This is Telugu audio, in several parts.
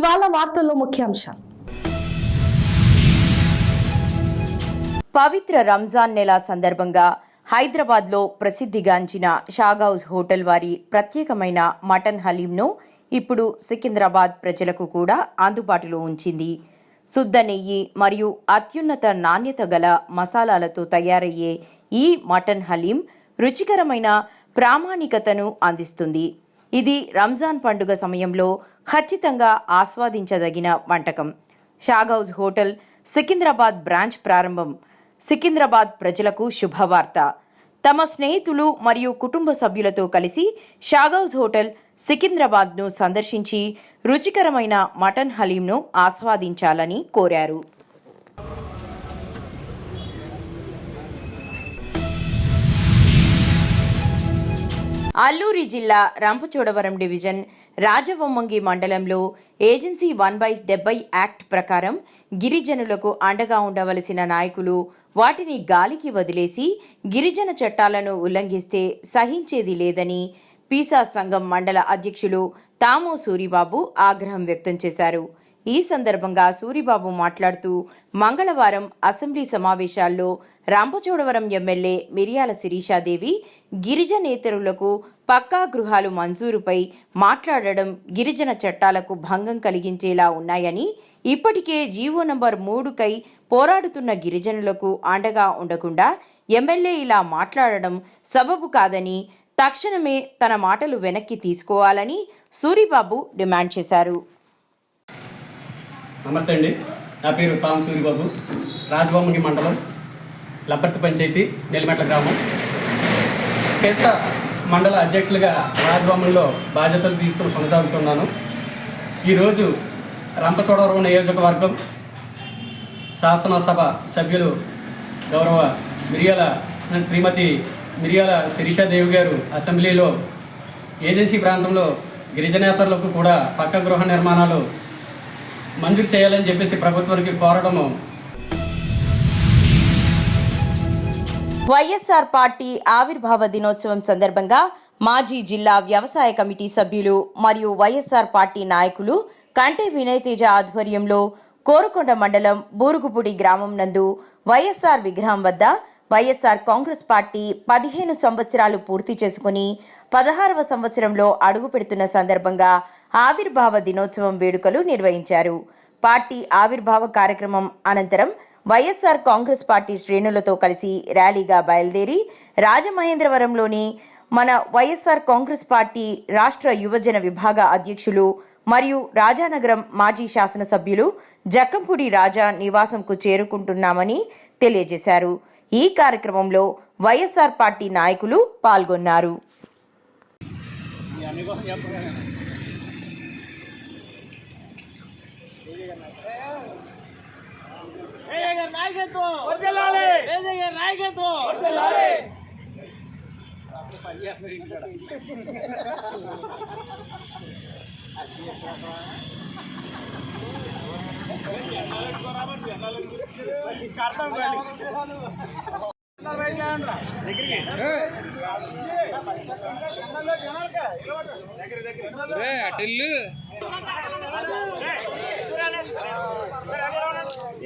ఇవాళ వార్తల్లో ముఖ్యాంశాలు. పవిత్ర రంజాన్ నెల సందర్భంగా హైదరాబాద్లో ప్రసిద్ధిగాంచిన షాగౌజ్ హోటల్ వారి ప్రత్యేకమైన మటన్ హలీంను ఇప్పుడు సికింద్రాబాద్ ప్రజలకు కూడా అందుబాటులో ఉంచింది. శుద్ధ నెయ్యి మరియు అత్యున్నత నాణ్యత గల మసాలాలతో తయారయ్యే ఈ మటన్ హలీం రుచికరమైన ప్రామాణికతను అందిస్తుంది. ఇది రంజాన్ పండుగ సమయంలో ఖచ్చితంగా ఆస్వాదించదగిన వంటకం. షాగౌజ్ హోటల్ సికింద్రాబాద్ బ్రాంచ్ ప్రారంభం సికింద్రాబాద్ ప్రజలకు శుభవార్త. తమ స్నేహితులు మరియు కుటుంబ సభ్యులతో కలిసి షాగౌజ్ హోటల్ సికింద్రాబాద్ను సందర్శించి రుచికరమైన మటన్ హలీంను ఆస్వాదించాలని కోరారు. అల్లూరి జిల్లా రంపచోడవరం డివిజన్ రాజవొమ్మంగి మండలంలో ఏజెన్సీ 1/70 యాక్ట్ ప్రకారం గిరిజనులకు అండగా ఉండవలసిన నాయకులు వాటిని గాలికి వదిలేసి గిరిజన చట్టాలను ఉల్లంఘిస్తే సహించేది లేదని పీసా సంఘం మండల అధ్యక్షులు తామో సూరిబాబు ఆగ్రహం వ్యక్తం చేశారు. ఈ సందర్భంగా సూరిబాబు మాట్లాడుతూ మంగళవారం అసెంబ్లీ సమావేశాల్లో రంపచోడవరం ఎమ్మెల్యే మిరియాల శిరీషాదేవి గిరిజనేతరులకు పక్కా గృహాలు మంజూరుపై మాట్లాడడం గిరిజన చట్టాలకు భంగం కలిగించేలా ఉన్నాయని, ఇప్పటికే జీవో నంబర్ 3కై పోరాడుతున్న గిరిజనులకు అండగా ఉండకుండా ఎమ్మెల్యే ఇలా మాట్లాడడం సబబు కాదని, తక్షణమే తన మాటలు వెనక్కి తీసుకోవాలని సూరిబాబు డిమాండ్ చేశారు. నమస్తే అండి, నా పేరు తాము సూరిబాబు. రాజవొమ్మంగి మండలం లబ్బర్తి పంచాయతీ నెల్లిమెట్ల గ్రామం పేసా మండల అధ్యక్షులుగా రాజవొమ్మంగిలో బాధ్యతలు తీసుకుని కొనసాగుతున్నాను. ఈరోజు రంపచోడవరం నియోజకవర్గం శాసనసభ సభ్యులు గౌరవ శ్రీమతి మిరియాల శిరీషాదేవి గారు అసెంబ్లీలో ఏజెన్సీ ప్రాంతంలో గిరిజనేతరులకు కూడా పక్క గృహ నిర్మాణాలు మంజూరు చేయాలని చెప్పేసి ప్రభుత్వానికి కోరడము. వైఎస్ఆర్ పార్టీ ఆవిర్భావ దినోత్సవం సందర్భంగా మాజీ జిల్లా వ్యవసాయ కమిటీ సభ్యులు మరియు వైఎస్ఆర్ పార్టీ నాయకులు కంటే వినయ్ తేజ ఆధ్వర్యంలో కోరుకొండ మండలం బూరుగుపూడి గ్రామం నందు వైఎస్ఆర్ విగ్రహం వద్ద వైఎస్ఆర్ కాంగ్రెస్ పార్టీ 15 సంవత్సరాలు పూర్తి చేసుకుని 16వ సంవత్సరంలో అడుగుపెడుతున్న సందర్భంగా ఆవిర్భావ దినోత్సవం వేడుకలు నిర్వహించారు. పార్టీ ఆవిర్భావ కార్యక్రమం అనంతరం వైఎస్ఆర్ కాంగ్రెస్ పార్టీ శ్రేణులతో కలిసి ర్యాలీగా బయలుదేరి రాజమహేంద్రవరంలోని మన వైఎస్ఆర్ కాంగ్రెస్ పార్టీ రాష్ట్ర యువజన విభాగ అధ్యక్షులు మరియు రాజానగరం మాజీ శాసనసభ్యులు జక్కంపూడి రాజా నివాసంకు చేరుకుంటున్నామని తెలియజేశారు. ఈ కార్యక్రమంలో వైఎస్ఆర్ పార్టీ నాయకులు పాల్గొన్నారు.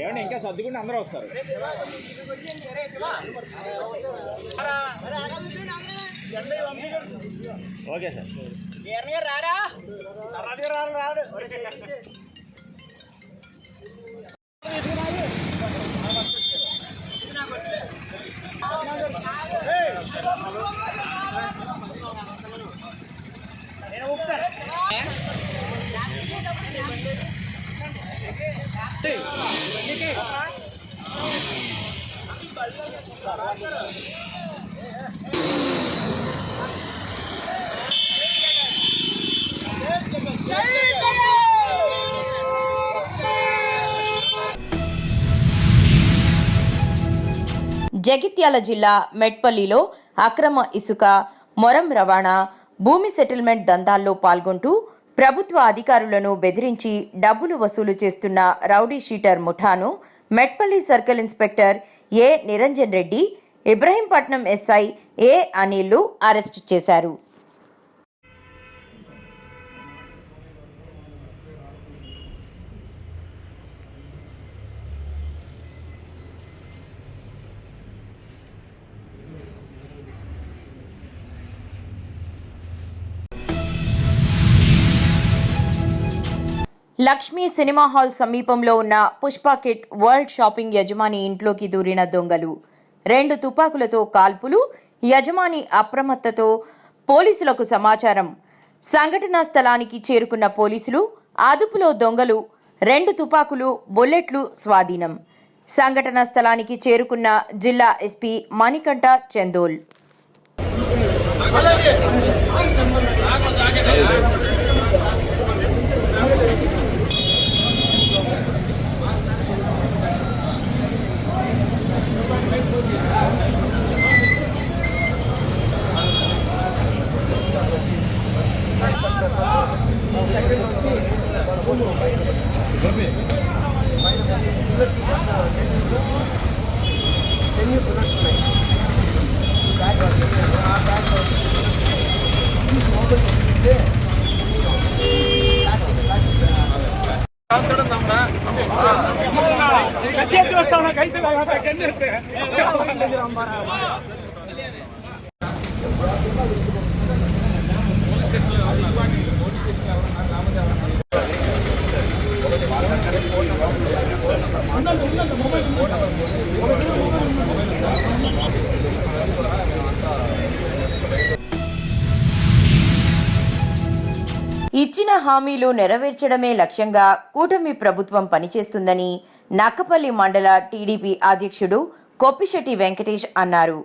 ఏమండి ఇంకా సర్దుకుంటే అందరూ వస్తారు. Okay sir. రారా రాడు. జగిత్యాల జిల్లా మెట్పల్లిలో అక్రమ ఇసుక, మొరం రవాణా, భూమి సెటిల్మెంట్ దందాల్లో పాల్గొంటూ ప్రభుత్వ అధికారులను బెదిరించి డబ్బులు వసూలు చేస్తున్న రౌడీ షీటర్ ముఠాను Metpalli circle inspector A Niranjan Reddy, Ibrahimpatnam SI A అనిల్లు అరెస్టు చేశారు. లక్ష్మీ సినిమా హాల్ సమీపంలో ఉన్న పుష్పకిట్ వరల్డ్ షాపింగ్ యజమాని ఇంట్లోకి దూరిన దొంగలు. 2 తుపాకులతో కాల్పులు. యజమాని అప్రమత్తతో పోలీసులకు సమాచారం. సంఘటనా స్థలానికి చేరుకున్న పోలీసులు అదుపులో దొంగలు 2 తుపాకులు, బుల్లెట్లు స్వాధీనం. సంఘటనా స్థలానికి చేరుకున్న జిల్లా ఎస్పీ మణికంఠ చందోల్. ఇచ్చిన హామీలు నెరవేర్చడమే లక్ష్యంగా కూటమి ప్రభుత్వం పనిచేస్తుందని నక్కపల్లి మండల టీడీపీ అధ్యక్షుడు కొప్పిశెట్టి వెంకటేష్ అన్నారు.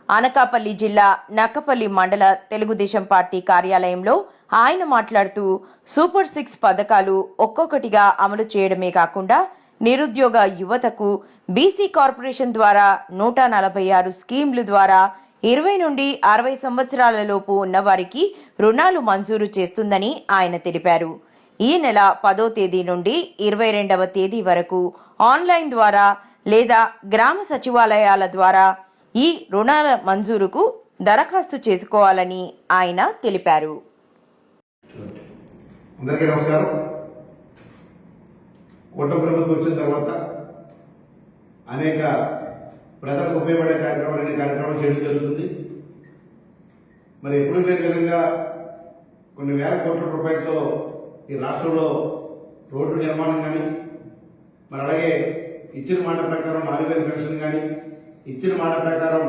అనకాపల్లి జిల్లా నక్కపల్లి మండల తెలుగుదేశం పార్టీ కార్యాలయంలో ఆయన మాట్లాడుతూ సూపర్ 6 పథకాలు ఒక్కొక్కటిగా అమలు చేయడమే కాకుండా నిరుద్యోగ యువతకు బీసీ కార్పొరేషన్ ద్వారా 146 స్కీమ్ల ద్వారా 20 నుండి 60 సంవత్సరాల లోపు ఉన్నవారికి రుణాలు మంజూరు చేస్తుందని ఆయన తెలిపారు. ఈ నెల 10వ తేదీ నుండి 22వ తేదీ వరకు ఆన్లైన్ ద్వారా లేదా గ్రామ సచివాలయాల ద్వారా ఈ రుణాల మంజూరుకు దరఖాస్తు చేసుకోవాలని ఆయన తెలిపారు. అందరికీ నమస్కారం. కూటమి ప్రభుత్వం వచ్చిన తర్వాత అనేక ప్రజలకు ఉపయోగపడే కార్యక్రమాలు చేయడం జరుగుతుంది. మరి ఎప్పుడు లేని విధంగా కొన్ని వేల కోట్ల రూపాయలతో ఈ రాష్ట్రంలో రోడ్డు నిర్మాణం కానీ, మరి అలాగే ఇచ్చిన మాట ప్రకారం 4000 పెన్షన్ కానీ, ఇచ్చిన మాట ప్రకారం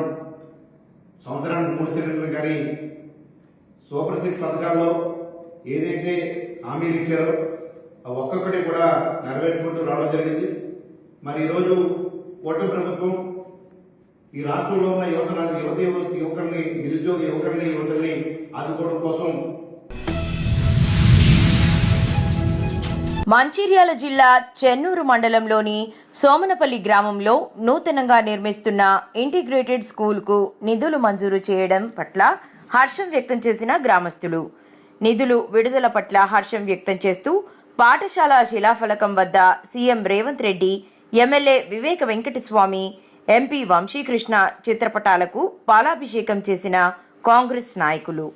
సంవత్సరానికి 3 సిలిండర్లు కానీ, సూపర్ 6 పథకాల్లో ఏదైతే హామీలు ఇచ్చారో అవి ఒక్కొక్కటి కూడా నెరవేర్చుకుంటూ రావడం జరిగింది. మరి ఈరోజు కూటమి ప్రభుత్వం ఈ రాష్ట్రంలో ఉన్న యువకుల్ని, నిరుద్యోగ యువతుల్ని ఆదుకోవడం కోసం మంచిర్యాల జిల్లా చెన్నూరు మండలంలోని సోమనపల్లి గ్రామంలో నూతనంగా నిర్మిస్తున్న ఇంటిగ్రేటెడ్ స్కూల్కు నిధులు మంజూరు చేయడం పట్ల హర్షం వ్యక్తం చేసిన గ్రామస్తులు. నిధులు విడుదల పట్ల హర్షం వ్యక్తం చేస్తూ పాఠశాల శిలాఫలకం వద్ద సీఎం రేవంత్ రెడ్డి, ఎమ్మెల్యే వివేక వెంకటస్వామి, ఎంపీ వంశీకృష్ణ చిత్రపటాలకు పాలాభిషేకం చేసిన కాంగ్రెస్ నాయకులు.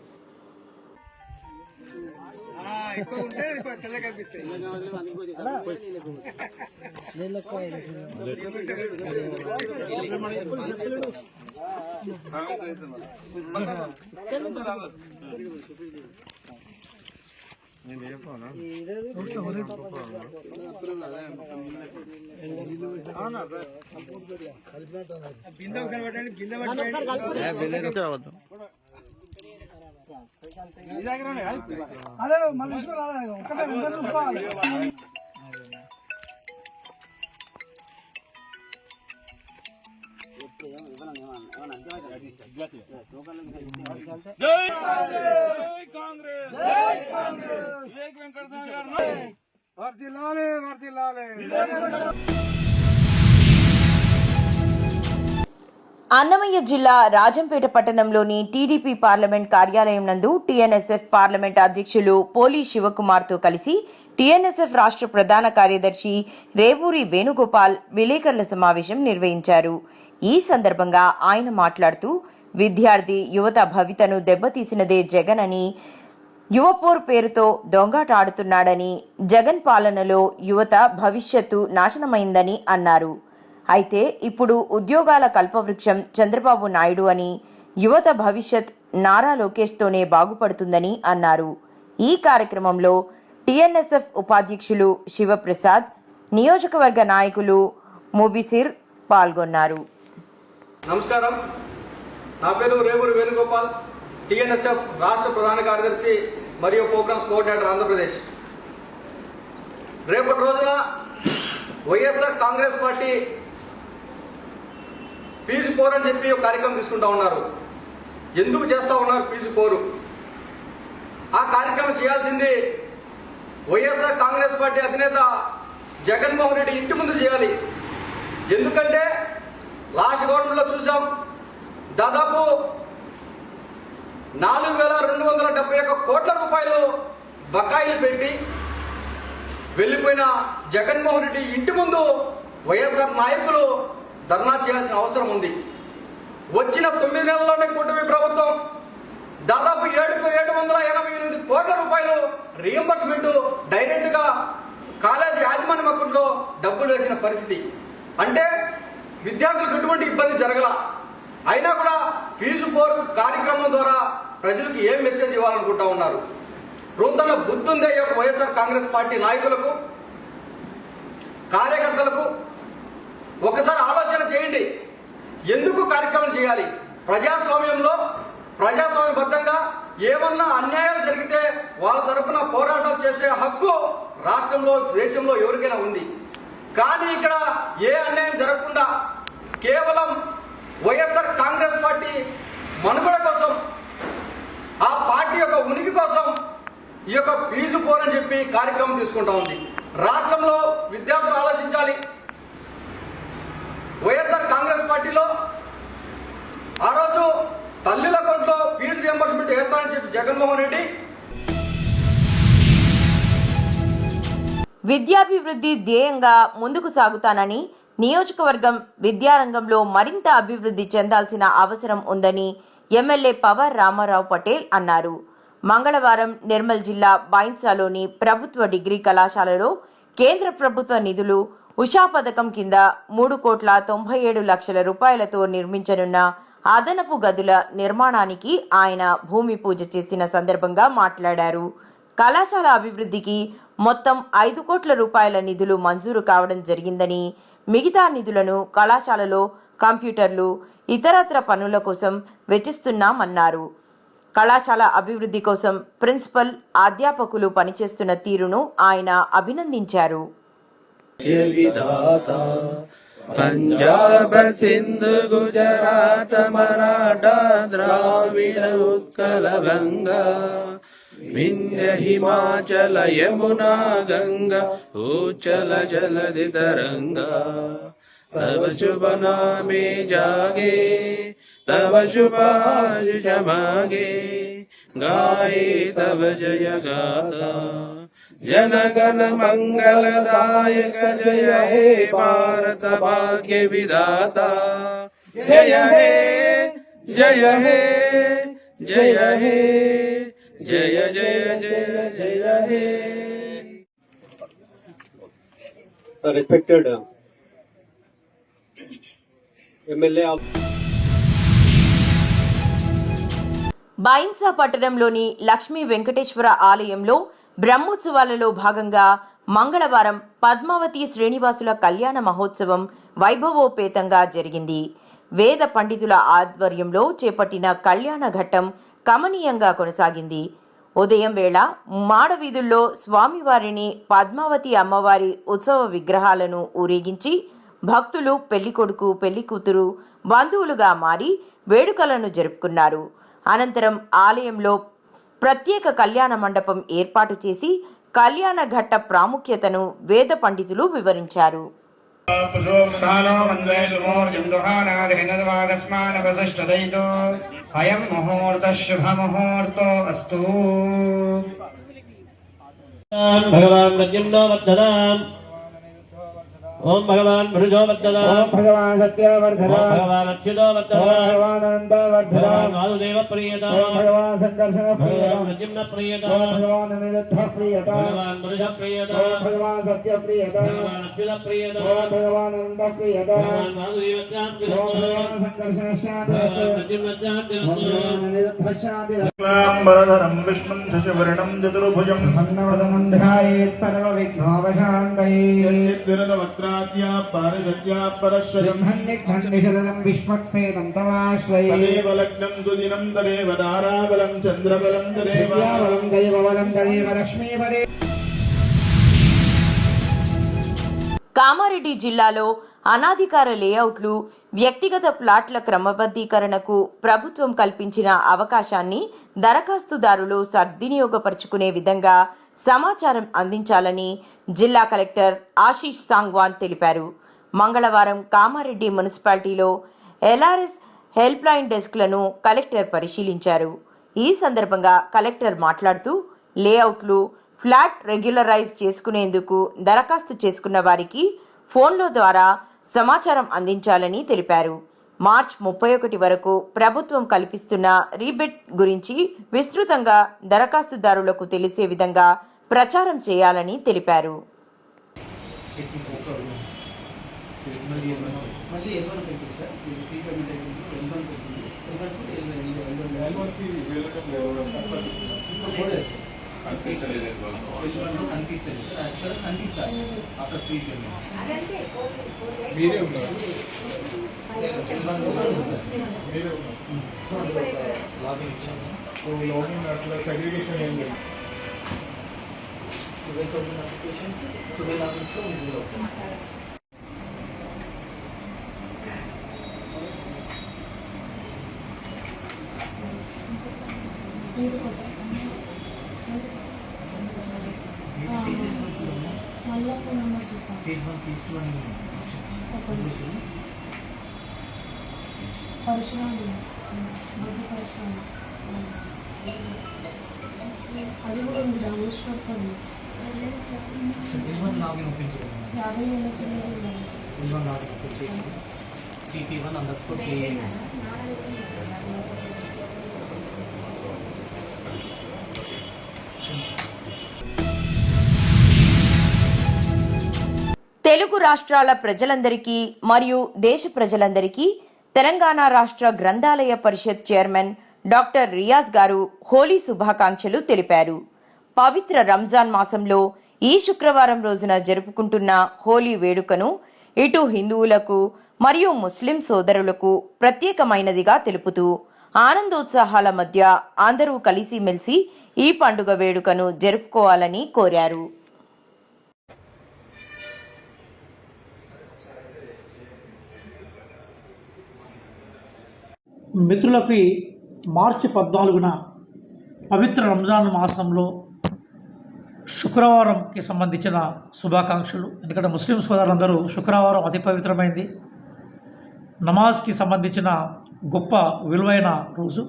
అదే మళ్ళీ చూసుకోవాలి. అన్నమయ్య జిల్లా రాజంపేట పట్టణంలోని టీడీపీ పార్లమెంట్ కార్యాలయం నందు టీఎన్ఎస్ఎఫ్ పార్లమెంట్ అధ్యక్షులు పోలి శివకుమార్తో కలిసి టీఎన్ఎస్ఎఫ్ రాష్ట్ర ప్రధాన కార్యదర్శి రేవూరి వేణుగోపాల్ విలేకరుల సమావేశం నిర్వహించారు. ఈ సందర్భంగా ఆయన మాట్లాడుతూ విద్యార్థి యువత భవితను దెబ్బతీసినదే జగన్ అని, యువపోర్ పేరుతో దొంగాట ఆడుతున్నాడని, జగన్ పాలనలో యువత భవిష్యత్తు నాశనమైందని అన్నారు. అయితే ఇప్పుడు ఉద్యోగాల కల్పవృక్షం చంద్రబాబు నాయుడు అని, యువత భవిష్యత్ నారా లోకేష్తోనే బాగుపడుతుందని అన్నారు. ఈ కార్యక్రమంలో టిఎన్ఎస్ఎఫ్ ఉపాధ్యక్షులు శివప్రసాద్, నియోజకవర్గ నాయకులు ముబిసిర్ పాల్గొన్నారు. నమస్కారం, నా పేరు రేవూరి వేణుగోపాల్, టిఎన్ఎస్ఎఫ్ రాష్ట్ర ప్రధాన కార్యదర్శి మరియు ప్రోగ్రామ్స్ కోఆర్డినేటర్ ఆంధ్రప్రదేశ్. రేపటి రోజున వైఎస్ఆర్ కాంగ్రెస్ పార్టీ ఫీజు పోరు అని చెప్పి ఒక కార్యక్రమం తీసుకుంటా ఉన్నారు. ఎందుకు చేస్తూ ఉన్నారు ఫీజు పోరు? ఆ కార్యక్రమం చేయాల్సింది వైఎస్ఆర్ కాంగ్రెస్ పార్టీ అధినేత జగన్మోహన్ రెడ్డి ఇంటి ముందు చేయాలి. ఎందుకంటే లాస్ట్ గవర్నమెంట్లో చూసాం, దాదాపు 4,271 కోట్ల రూపాయలు బకాయిలు పెట్టి వెళ్ళిపోయిన జగన్మోహన్ రెడ్డి ఇంటి ముందు వైఎస్ఆర్ నాయకులు ధర్నా చేయాల్సిన అవసరం ఉంది. వచ్చిన 9 నెలల్లోనే కూటమి ప్రభుత్వం దాదాపు 788 కోట్ల రూపాయలు రీఎంబర్స్మెంట్ డైరెక్ట్గా కాలేజీ యాజమాన్యం అకౌంట్లో డబ్బులు వేసిన పరిస్థితి. అంటే విద్యార్థులకు ఎటువంటి ఇబ్బంది జరగల. అయినా కూడా ఫీజు పోరు కార్యక్రమం ద్వారా ప్రజలకు ఏం మెసేజ్ ఇవ్వాలనుకుంటా ఉన్నారు? రూపంలో బుద్ధుందే వైఎస్ఆర్ కాంగ్రెస్ పార్టీ నాయకులకు, కార్యకర్తలకు ఒకసారి ఆలోచన చేయండి. ఎందుకు కార్యక్రమం చేయాలి? ప్రజాస్వామ్యంలో ప్రజాస్వామ్యబద్ధంగా ఏమన్నా అన్యాయాలు జరిగితే వాళ్ళ తరఫున పోరాటాలు చేసే హక్కు రాష్ట్రంలో, దేశంలో ఎవరికైనా ఉంది. కానీ ఇక్కడ ఏ అన్యాయం జరగకుండా కేవలం వైఎస్ఆర్ కాంగ్రెస్ పార్టీ మనుగడ కోసం, ఆ పార్టీ యొక్క ఉనికి కోసం ఈ యొక్క ఫీజు పోరని చెప్పి కార్యక్రమం తీసుకుంటా ఉంది. రాష్ట్రంలో విద్యార్థులు ఆలోచించాలి. వైఎస్ఆర్ కాంగ్రెస్ పార్టీలో ఆ రోజు తల్లుల అకౌంట్లో ఫీజు రియంబర్స్మెంట్ వేస్తానని చెప్పి జగన్మోహన్ రెడ్డి విద్యాభివృద్ధి ధ్యేయంగా ముందుకు సాగుతానని, నియోజకవర్గం విద్యారంగంలో మరింత అభివృద్ధి చెందాల్సిన అవసరం ఉందని ఎమ్మెల్యే పవర్ రామారావు పటేల్ అన్నారు. మంగళవారం నిర్మల్ జిల్లా బైన్సాలోని ప్రభుత్వ డిగ్రీ కళాశాలలో కేంద్ర ప్రభుత్వ నిధులు ఉషా పథకం కింద 3,97,00,000 రూపాయలతో నిర్మించనున్న అదనపు గదుల నిర్మాణానికి ఆయన భూమి పూజ చేసిన సందర్భంగా మాట్లాడారు. కళాశాల అభివృద్ధికి మొత్తం 5 కోట్ల రూపాయల నిధులు మంజూరు కావడం జరిగిందని, మిగతా నిధులను కళాశాలలో కంప్యూటర్లు, ఇతరత్ర పనుల కోసం వెచ్చిస్తున్నామన్నారు. కళాశాల అభివృద్ధి కోసం ప్రిన్సిపల్, అధ్యాపకులు పనిచేస్తున్న తీరును ఆయన అభినందించారు. పంజాబ్, సింధ్, గుజరాత్, మరాఠా, ద్రావిడ, ఉత్కల, గంగా, వింధ్య, హిమాచల, యమునా, గంగా, ఉచ్చల, జలధి తరంగా. तब शुभ नामे जागे, तब शुभाशिष मागे, गाये तब जय गाथा. जन गण मंगलदायक जय हे भारत भाग्य विधाता. जय हे जय हे जय हे जय जय जय जय हे. Respected MLA of బైన్సా పట్టణంలోని లక్ష్మీ వెంకటేశ్వర ఆలయంలో బ్రహ్మోత్సవాలలో భాగంగా మంగళవారం పద్మావతి శ్రీనివాసుల కళ్యాణ మహోత్సవం వైభవోపేతంగా జరిగింది. వేద పండితుల ఆధ్వర్యంలో చేపట్టిన కళ్యాణ ఘట్టం కమనీయంగా కొనసాగింది. ఉదయం వేళ మాడవీధుల్లో స్వామివారిని, పద్మావతి అమ్మవారి ఉత్సవ విగ్రహాలను ఊరేగించి భక్తులు పెళ్లికొడుకు, పెళ్లికూతురు బంధువులుగా మారి వేడుకలను జరుపుకున్నారు. అనంతరం ఆలయంలో ప్రత్యేక కళ్యాణ మండపం ఏర్పాటు చేసి కళ్యాణ ఘట్ట ప్రాముఖ్యతను వేద పండితులు వివరించారు. భగవాన్ ప్రద్యుమ్నో వర్ధతాం ओम भगवान भृजो वर्धदा ओम भगवान सत्यवर्धन ओम भगवान अच्युतो वर्धदा ओम भगवान अनंतवर्धन भगवान वासुदेव प्रियता ओम भगवान संकर्षण प्रियता भगवान नृसिंह प्रियता ओम भगवान अनिरुद्ध प्रियता भगवान भृज प्रियता ओम भगवान सत्य प्रियता भगवान अच्युत प्रियता ओम भगवान अनंत प्रियता भगवान वासुदेव ओम भगवान संकर्षण शांति भगवान नृसिंह शांति ओम भगवान अनिरुद्ध शांति शुक्लांबरधरं विष्णुं शशिवर्णं चतुर्भुजं सन्नवदनं ध्यायेत् सर्वविघ्नोपशान्तये वक्त्राद्या पारिषद्या परश्वरं ब्रह्मण्यघ्ननिषदं विश्वक्सेनं तमाश्रये तदेव लग्नं सुदिनं तदेव ताराबलं चन्द्रबलं तदेव विद्याबलं दैवबलं तदेव लक्ष्मीपदे కామారెడ్డి జిల్లాలో అనాధికార లేఅవుట్లు వ్యక్తిగత ప్లాట్ల క్రమబద్ధీకరణకు ప్రభుత్వం కల్పించిన అవకాశాన్ని దరఖాస్తుదారులు సద్వినియోగపరుచుకునే విధంగా సమాచారం అందించాలని జిల్లా కలెక్టర్ ఆశీష్ సాంగ్వాన్ తెలిపారు. మంగళవారం కామారెడ్డి మున్సిపాలిటీలో ఎల్ఆర్ఎస్ హెల్ప్ లైన్ డెస్క్లను కలెక్టర్ పరిశీలించారు. ఈ సందర్భంగా కలెక్టర్ మాట్లాడుతూ లేఅవుట్లు ఫ్లాట్ రెగ్యులరైజ్ చేసుకునేందుకు దరఖాస్తు చేసుకున్న వారికి ఫోన్ల ద్వారా సమాచారం అందించాలని తెలిపారు. మార్చి 31 వరకు ప్రభుత్వం కల్పిస్తున్న రీబేట్ గురించి విస్తృతంగా దరఖాస్తుదారులకు తెలిసే విధంగా ప్రచారం చేయాలని తెలిపారు. అది కూడా ఉంది డౌన్లోడ్ చేసుకోండి. లాగిన్ ఓపెన్ చేయండి. 50 వేల చిల్లర లాగిన్ ఓపెన్ చేయండి. PP1_KA తెలుగు రాష్ట్రాల ప్రజలందరికీ మరియు దేశ ప్రజలందరికీ తెలంగాణ రాష్ట్ర గ్రంథాలయ పరిషత్ చైర్మన్ డాక్టర్ రియాజ్ గారు హోలీ శుభాకాంక్షలు తెలిపారు. పవిత్ర రంజాన్ మాసంలో ఈ శుక్రవారం రోజున జరుపుకుంటున్న హోలీ వేడుకను ఇటు హిందువులకు మరియు ముస్లిం సోదరులకు ప్రత్యేకమైనదిగా తెలుపుతూ ఆనందోత్సాహాల మధ్య అందరూ కలిసిమెలిసి ఈ పండుగ వేడుకను జరుపుకోవాలని కోరారు. మిత్రులకి మార్చి 14న పవిత్ర రంజాన్ మాసంలో శుక్రవారంకి సంబంధించిన శుభాకాంక్షలు. ఎందుకంటే ముస్లిం సోదరులందరూ శుక్రవారం అతి పవిత్రమైంది, నమాజ్కి సంబంధించిన గొప్ప విలువైన రోజు.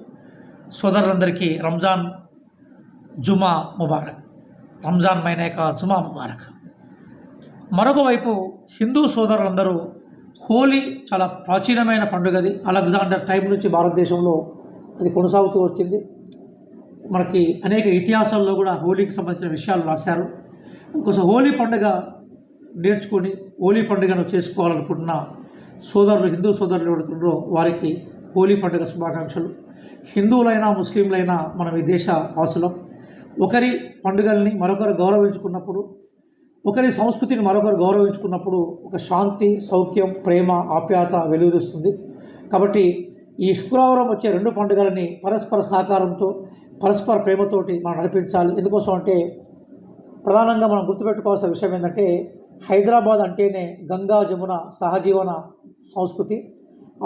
సోదరులందరికీ రంజాన్ జుమా ముబారక్, రంజాన్ మైనేక జుమా ముబారక్. మరొక వైపు హిందూ సోదరులందరూ హోలీ చాలా ప్రాచీనమైన పండుగది. అలెగ్జాండర్ టైం నుంచి భారతదేశంలో అది కొనసాగుతూ వచ్చింది. మనకి అనేక ఇతిహాసాల్లో కూడా హోలీకి సంబంధించిన విషయాలు రాశారు. ఇంకోసం హోలీ పండుగ నేర్చుకొని హోలీ పండుగను చేసుకోవాలనుకుంటున్న సోదరులు, హిందూ సోదరులు ఎవరుతున్నారో వారికి హోలీ పండుగ శుభాకాంక్షలు. హిందువులైనా ముస్లింలైనా మనం ఈ దేశ వాసులం. ఒకరి పండుగల్ని మరొకరు గౌరవించుకున్నప్పుడు, ఒకరి సంస్కృతిని మరొకరు గౌరవించుకున్నప్పుడు ఒక శాంతి, సౌఖ్యం, ప్రేమ, ఆప్యాయత వెలువరుస్తుంది. కాబట్టి ఈ శుక్రవారం వచ్చే 2 పండుగలని పరస్పర సహకారంతో, పరస్పర ప్రేమతోటి మనం నడిపించాలి. ఎందుకోసం అంటే ప్రధానంగా మనం గుర్తుపెట్టుకోవాల్సిన విషయం ఏంటంటే, హైదరాబాద్ అంటేనే గంగా జమున సహజీవన సంస్కృతి.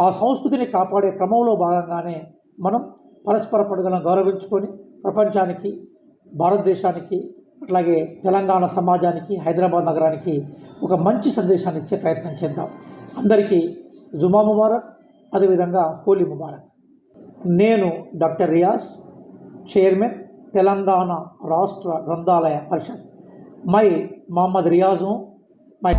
ఆ సంస్కృతిని కాపాడే క్రమంలో భాగంగానే మనం పరస్పర పండుగలను గౌరవించుకొని ప్రపంచానికి, భారతదేశానికి, అట్లాగే తెలంగాణ సమాజానికి, హైదరాబాద్ నగరానికి ఒక మంచి సందేశాన్ని ఇచ్చే ప్రయత్నం చేద్దాం. అందరికీ జుమా ముబారక్, అదేవిధంగా హోలీ ముబారక్. నేను డాక్టర్ రియాజ్, చైర్మన్ తెలంగాణ రాష్ట్ర గ్రంథాలయ పరిషత్. మై మొహమ్మద్ రియాజ్. మై